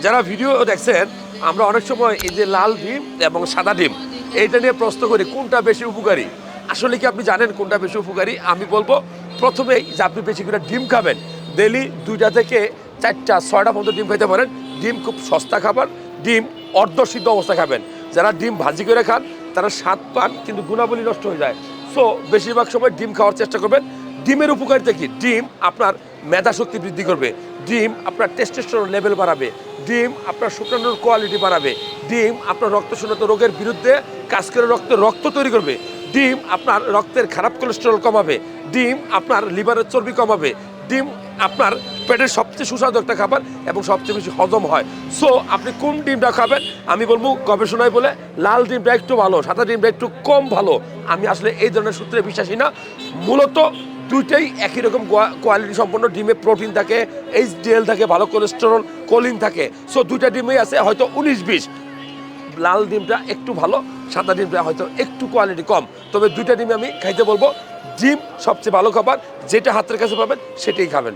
যারা ভিডিও দেখছেন, আমরা অনেক সময় এই যে লাল ডিম এবং সাদা ডিম এইটা নিয়ে প্রশ্ন করি কোনটা বেশি উপকারী। আসলে কি আপনি জানেন কোনটা বেশি উপকারী? আমি বলবো প্রথমেই যে আপনি বেশি করে ডিম খাবেন। ডেলি 2টা থেকে 4টা 6টা পর্যন্ত ডিম খাইতে পারেন। ডিম খুব সস্তা খাবার। ডিম অর্ধসিদ্ধ অবস্থা খাবেন। যারা ডিম ভাজি করে খান তারা স্বাদ পান কিন্তু গুণাবলী নষ্ট হয়ে যায়। সো বেশিরভাগ সময় ডিম খাওয়ার চেষ্টা করবেন। ডিমের উপকারিতা কি? ডিম আপনার মেধা শক্তি বৃদ্ধি করবে। ডিম আপনার টেস্টোস্টেরন লেভেল বাড়াবে। ডিম আপনার শুক্রাণুর কোয়ালিটি বাড়াবে। ডিম আপনার রক্তশূন্যতা রোগের বিরুদ্ধে কাজ করে রক্ত তৈরি করবে। ডিম আপনার রক্তের খারাপ কোলেস্টেরল কমাবে। ডিম আপনার লিভারের চর্বি কমাবে। ডিম আপনার পেটের সবচেয়ে সুস্বাদু একটা খাবার এবং সবচেয়ে বেশি হজম হয়। সো আপনি কোন ডিমটা খাবেন? আমি বলবো গবেষণায় বলে লাল ডিমটা একটু ভালো, সাদা ডিমটা একটু কম ভালো। আমি আসলে এই ধরনের সূত্রে বিশ্বাসী না। মূলত দুইটাই একই রকম কোয়ালিটি সম্পন্ন। ডিমে প্রোটিন থাকে, এইচডিএল থাকে, ভালো কোলেস্টেরল, কোলিন থাকে। সো দুইটা ডিমেই আছে হয়তো 19-20। লাল ডিমটা একটু ভালো, সাদা ডিমটা হয়তো একটু কোয়ালিটি কম। তবে দুইটা ডিমে আমি খাইতে বলবো। ডিম সবচেয়ে ভালো খাবার, যেটা হাতের কাছে পাবেন সেটাই খাবেন।